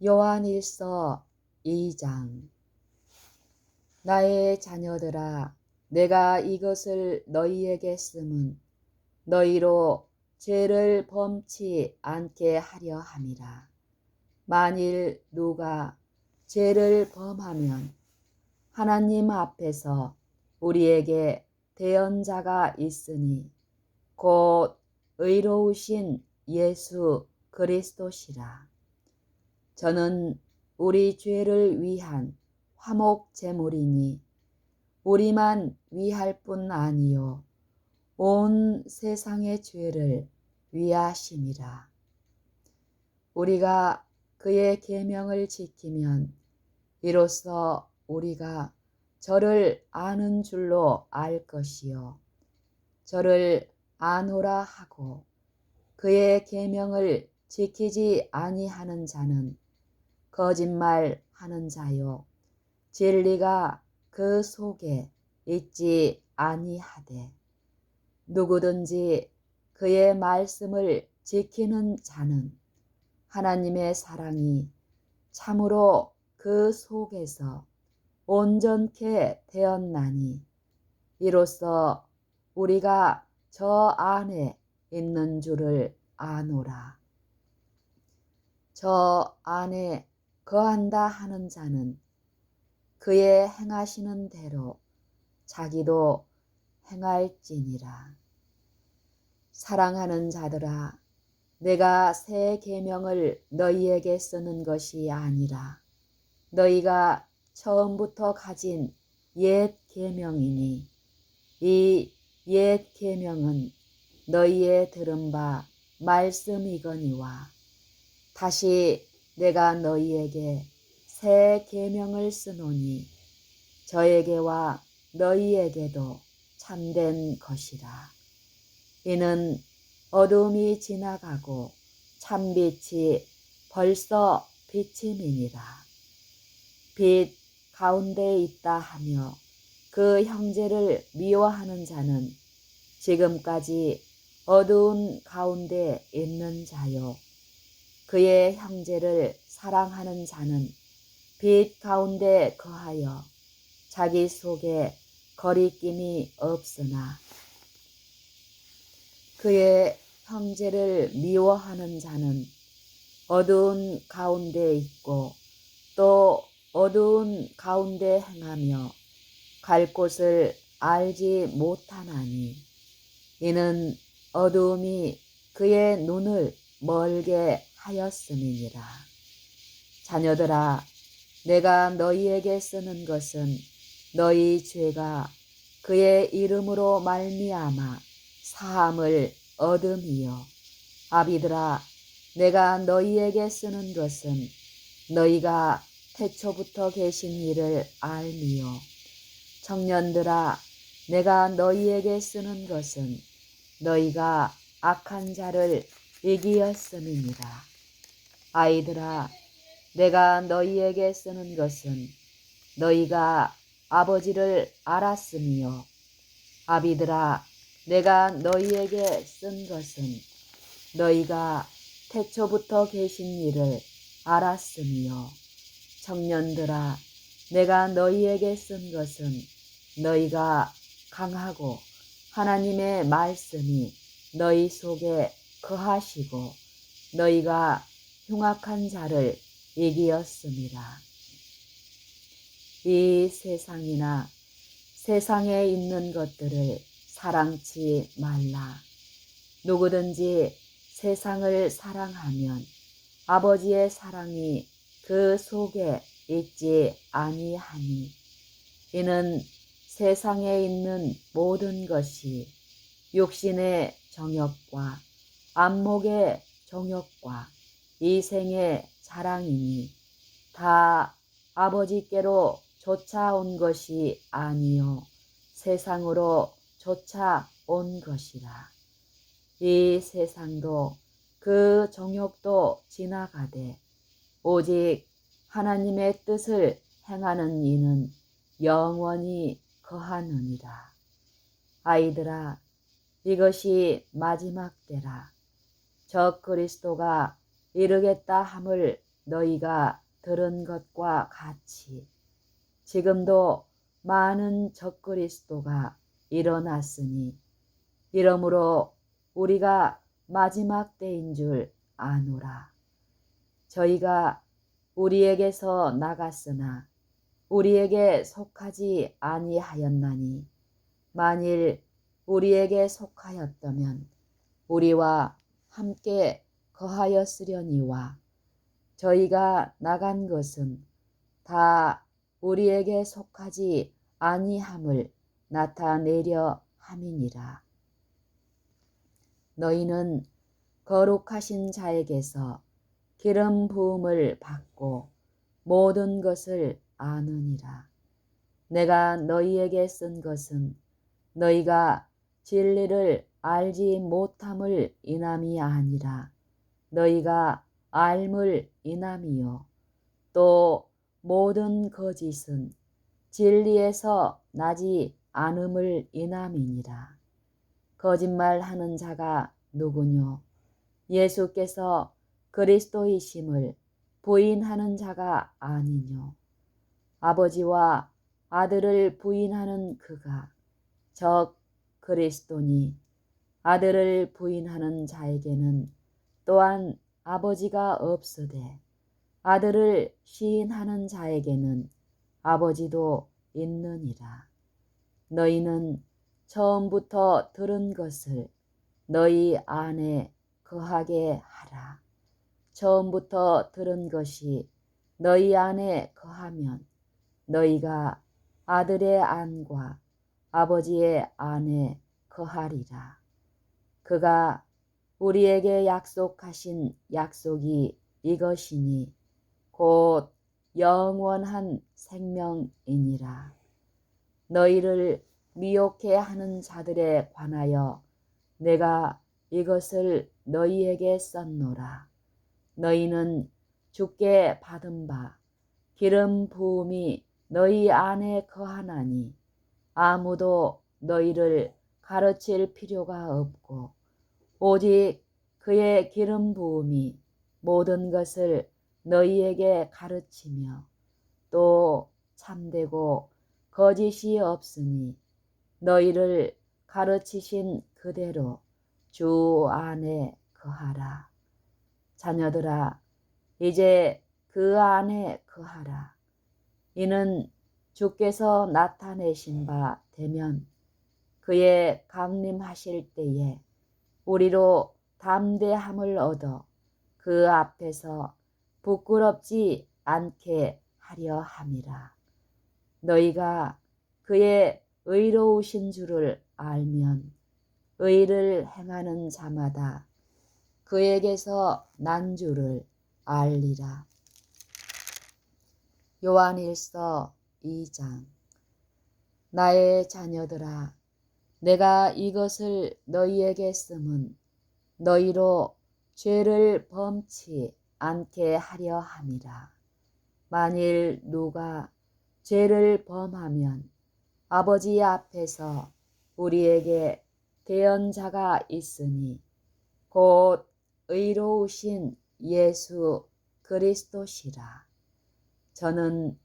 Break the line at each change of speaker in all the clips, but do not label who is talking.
요한일서 2장. 나의 자녀들아, 내가 이것을 너희에게 쓰면 너희로 죄를 범치 않게 하려 함이라. 만일 누가 죄를 범하면 하나님 앞에서 우리에게 대언자가 있으니 곧 의로우신 예수 그리스도시라. 저는 우리 죄를 위한 화목 제물이니 우리만 위할 뿐 아니요 온 세상의 죄를 위하심이라. 우리가 그의 계명을 지키면 이로써 우리가 저를 아는 줄로 알 것이요 저를 아노라 하고 그의 계명을 지키지 아니하는 자는 거짓말하는 자요 진리가 그 속에 있지 아니하되 누구든지 그의 말씀을 지키는 자는 하나님의 사랑이 참으로 그 속에서 온전케 되었나니 이로써 우리가 저 안에 있는 줄을 아노라. 저 안에 거한다 하는 자는 그의 행하시는 대로 자기도 행할지니라. 사랑하는 자들아, 내가 새 계명을 너희에게 쓰는 것이 아니라 너희가 처음부터 가진 옛 계명이니 이 옛 계명은 너희의 들은 바 말씀이거니와 다시 내가 너희에게 새 계명을 쓰노니 저에게와 너희에게도 참된 것이라. 이는 어둠이 지나가고 참빛이 벌써 비침이니라. 빛 가운데 있다 하며 그 형제를 미워하는 자는 지금까지 어두운 가운데 있는 자요 그의 형제를 사랑하는 자는 빛 가운데 거하여 자기 속에 거리낌이 없으나 그의 형제를 미워하는 자는 어두운 가운데 있고 또 어두운 가운데 행하며 갈 곳을 알지 못하나니 이는 어두움이 그의 눈을 멀게 하였음이니라. 자녀들아, 내가 너희에게 쓰는 것은 너희 죄가 그의 이름으로 말미암아 사함을 얻음이요 아비들아, 내가 너희에게 쓰는 것은 너희가 태초부터 계신 이를 알미요 청년들아, 내가 너희에게 쓰는 것은 너희가 악한 자를 이기었음이니라. 아이들아, 내가 너희에게 쓰는 것은 너희가 아버지를 알았으며 아비들아, 내가 너희에게 쓴 것은 너희가 태초부터 계신 이를 알았으며 청년들아, 내가 너희에게 쓴 것은 너희가 강하고 하나님의 말씀이 너희 속에 거하시고 너희가 흉악한 자를 이기었음이라. 이 세상이나 세상에 있는 것들을 사랑치 말라. 누구든지 세상을 사랑하면 아버지의 사랑이 그 속에 있지 아니하니 이는 세상에 있는 모든 것이 육신의 정욕과 안목의 정욕과 이생의 자랑이니 다 아버지께로 쫓아온 것이 아니요 세상으로 쫓아온 것이라. 이 세상도 그 정욕도 지나가되 오직 하나님의 뜻을 행하는 이는 영원히 거하느니라. 아이들아, 이것이 마지막 때라. 저 그리스도가 이르겠다 함을 너희가 들은 것과 같이 지금도 많은 적그리스도가 일어났으니 이러므로 우리가 마지막 때인 줄 아노라. 저희가 우리에게서 나갔으나 우리에게 속하지 아니하였나니 만일 우리에게 속하였다면 우리와 함께 거하였으려니와 저희가 나간 것은 다 우리에게 속하지 아니함을 나타내려 함이니라. 너희는 거룩하신 자에게서 기름 부음을 받고 모든 것을 아느니라. 내가 너희에게 쓴 것은 너희가 진리를 알지 못함을 인함이 아니라 너희가 알물 인함이요 또 모든 거짓은 진리에서 나지 않음을 인함이니라. 거짓말하는 자가 누구뇨? 예수께서 그리스도이심을 부인하는 자가 아니뇨? 아버지와 아들을 부인하는 그가 적 그리스도니 아들을 부인하는 자에게는 또한 아버지가 없으되 아들을 시인하는 자에게는 아버지도 있느니라. 너희는 처음부터 들은 것을 너희 안에 거하게 하라. 처음부터 들은 것이 너희 안에 거하면 너희가 아들의 안과 아버지의 안에 거하리라. 그가 우리에게 약속하신 약속이 이것이니 곧 영원한 생명이니라. 너희를 미혹해 하는 자들에 관하여 내가 이것을 너희에게 썼노라. 너희는 주께 받은 바 기름 부음이 너희 안에 거하나니 아무도 너희를 가르칠 필요가 없고 오직 그의 기름 부음이 모든 것을 너희에게 가르치며 또 참되고 거짓이 없으니 너희를 가르치신 그대로 주 안에 거하라. 자녀들아, 이제 그 안에 거하라. 이는 주께서 나타내신 바 되면 그의 강림하실 때에 우리로 담대함을 얻어 그 앞에서 부끄럽지 않게 하려 함이라. 너희가 그의 의로우신 줄을 알면 의를 행하는 자마다 그에게서 난 줄을 알리라. 요한일서 2장. 나의 자녀들아, 내가 이것을 너희에게 쓰면 너희로 죄를 범치 않게 하려 함이라. 만일 누가 죄를 범하면 아버지 앞에서 우리에게 대언자가 있으니 곧 의로우신 예수 그리스도시라. 저는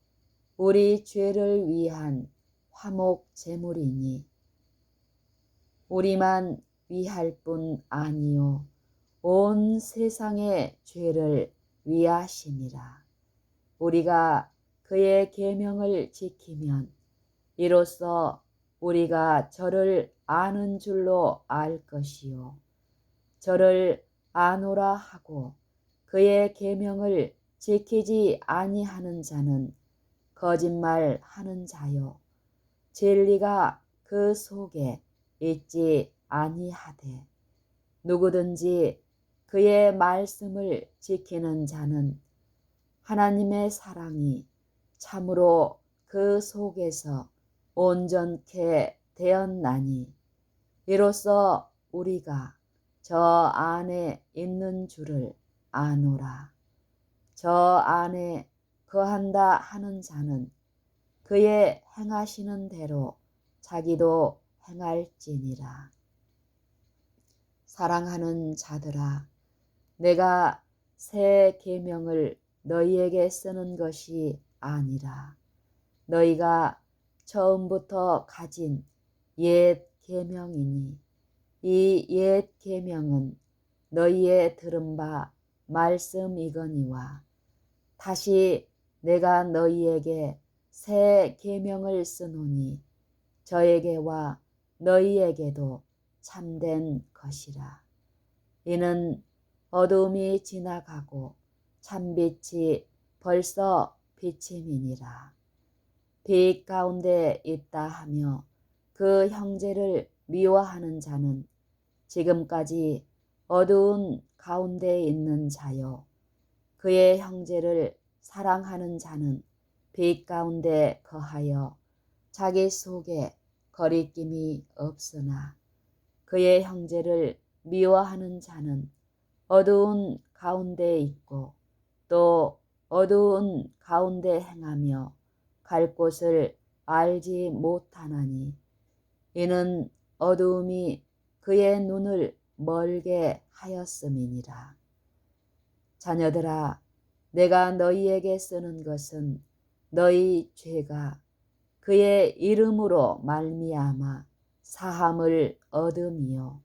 우리 죄를 위한 화목 제물이니 우리만 위할 뿐 아니요 온 세상의 죄를 위하심이라. 우리가 그의 계명을 지키면 이로써 우리가 저를 아는 줄로 알 것이요 저를 아노라 하고 그의 계명을 지키지 아니하는 자는 거짓말하는 자요 진리가 그 속에 있지 아니하되 누구든지 그의 말씀을 지키는 자는 하나님의 사랑이 참으로 그 속에서 온전케 되었나니 이로써 우리가 저 안에 있는 줄을 아노라. 저 안에 거한다 하는 자는 그의 행하시는 대로 자기도 행할지니라. 사랑하는 자들아, 내가 새 계명을 너희에게 쓰는 것이 아니라 너희가 처음부터 가진 옛 계명이니 이 옛 계명은 너희의 들은 바 말씀이거니와 다시 내가 너희에게 새 계명을 쓰노니 저에게와 너희에게도 참된 것이라. 이는 어두움이 지나가고 참빛이 벌써 비침이니라. 빛 가운데 있다 하며 그 형제를 미워하는 자는 지금까지 어두운 가운데 있는 자요. 그의 형제를 사랑하는 자는 빛 가운데 거하여 자기 속에 거리낌이 없으나 그의 형제를 미워하는 자는 어두운 가운데 있고 또 어두운 가운데 행하며 갈 곳을 알지 못하나니 이는 어두움이 그의 눈을 멀게 하였음이니라. 자녀들아, 내가 너희에게 쓰는 것은 너희 죄가 그의 이름으로 말미암아 사함을 얻음이요.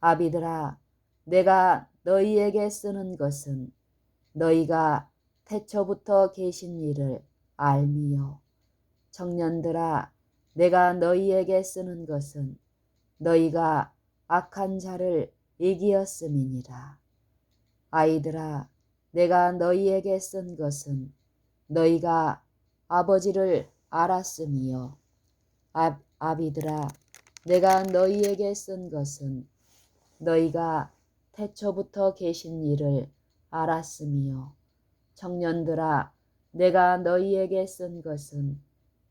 아비들아, 내가 너희에게 쓰는 것은 너희가 태초부터 계신 이를 알미요. 청년들아, 내가 너희에게 쓰는 것은 너희가 악한 자를 이기었음이니라. 아이들아, 내가 너희에게 쓴 것은 너희가 아버지를 알았음이요. 아비들아, 내가 너희에게 쓴 것은 너희가 태초부터 계신 이를 알았음이요. 청년들아, 내가 너희에게 쓴 것은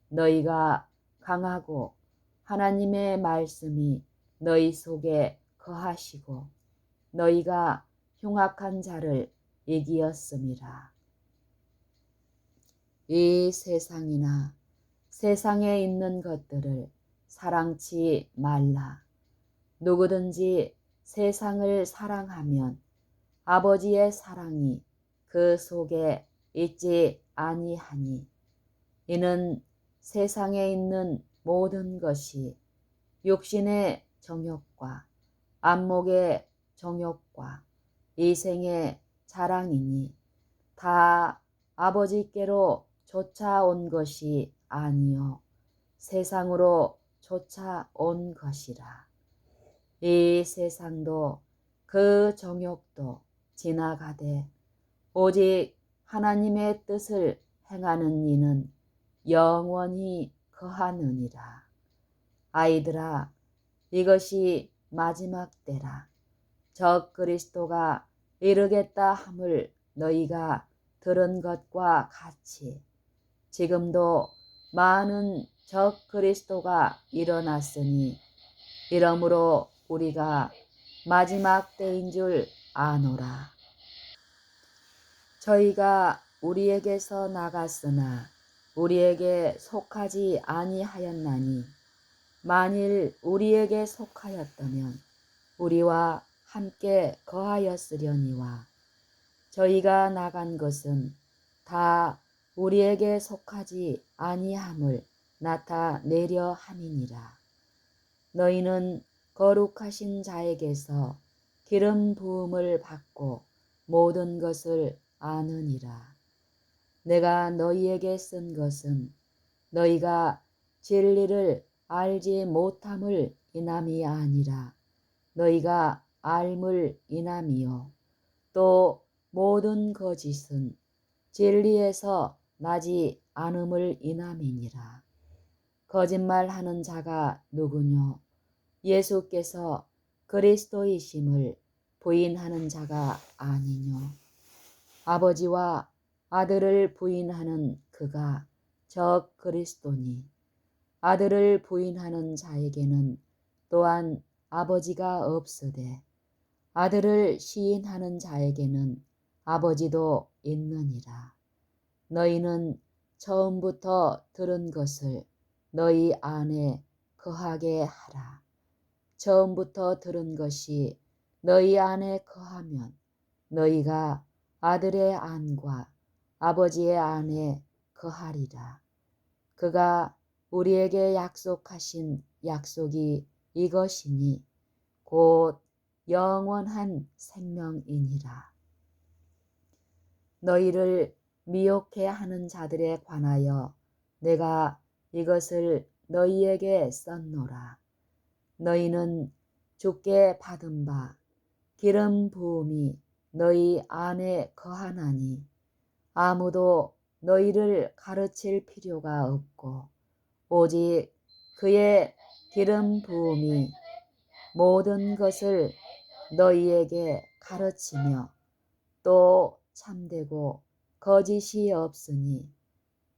너희가 강하고 하나님의 말씀이 너희 속에 거하시고 너희가 흉악한 자를 이기었음이라. 이 세상이나 세상에 있는 것들을 사랑치 말라. 누구든지 세상을 사랑하면 아버지의 사랑이 그 속에 있지 아니하니 이는 세상에 있는 모든 것이 육신의 정욕과 안목의 정욕과 이생의 자랑이니 다 아버지께로 쫓아온 것이 아니요 세상으로 쫓아온 것이라. 이 세상도 그 정욕도 지나가되 오직 하나님의 뜻을 행하는 이는 영원히 거하느니라. 아이들아, 이것이 마지막 때라. 적 그리스도가 이르겠다 함을 너희가 들은 것과 같이 지금도 많은 적 그리스도가 일어났으니 이러므로 우리가 마지막 때인 줄 아노라. 저희가 우리에게서 나갔으나 우리에게 속하지 아니하였나니 만일 우리에게 속하였다면 우리와 함께 거하였으려니와 저희가 나간 것은 다 우리에게 속하지 아니함을 나타내려 함이니라. 너희는 거룩하신 자에게서 기름 부음을 받고 모든 것을 아느니라. 내가 너희에게 쓴 것은 너희가 진리를 알지 못함을 인함이 아니라 너희가 알물 인함이요 또 모든 거짓은 진리에서 나지 않음을 인함이니라. 거짓말하는 자가 누구뇨? 예수께서 그리스도이심을 부인하는 자가 아니뇨? 아버지와 아들을 부인하는 그가 적 그리스도니 아들을 부인하는 자에게는 또한 아버지가 없으되 아들을 시인하는 자에게는 아버지도 있느니라. 너희는 처음부터 들은 것을 너희 안에 거하게 하라. 처음부터 들은 것이 너희 안에 거하면 너희가 아들의 안과 아버지의 안에 거하리라. 그가 우리에게 약속하신 약속이 이것이니 곧 영원한 생명이니라. 너희를 미혹해 하는 자들에 관하여 내가 이것을 너희에게 썼노라. 너희는 주께 받은 바 기름 부음이 너희 안에 거하나니 아무도 너희를 가르칠 필요가 없고 오직 그의 기름 부음이 모든 것을 너희에게 가르치며 또 참되고 거짓이 없으니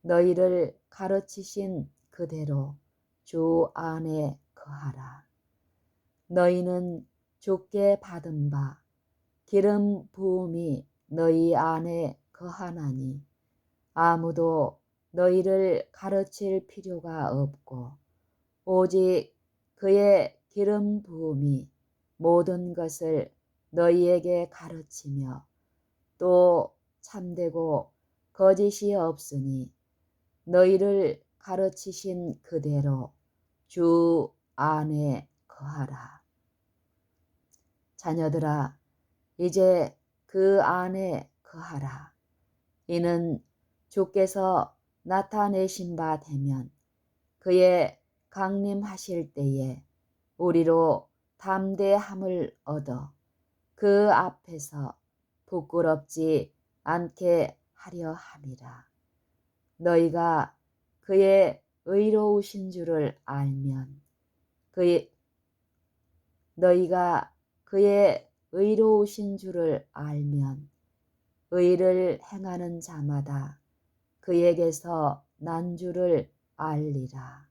너희를 가르치신 그대로 주 안에 거하라. 너희는 주께 받은 바 기름 부음이 너희 안에 거하나니 아무도 너희를 가르칠 필요가 없고 오직 그의 기름 부음이 모든 것을 너희에게 가르치며 또 참되고 거짓이 없으니 너희를 가르치신 그대로 주 안에 거하라. 자녀들아, 이제 그 안에 거하라. 이는 주께서 나타내신 바 되면 그의 강림하실 때에 우리로 담대함을 얻어 그 앞에서 부끄럽지 않게 하려 함이라. 너희가 그의 의로우신 줄을 알면 너희가 그의 의로우신 줄을 알면 의를 행하는 자마다 그에게서 난 줄을 알리라.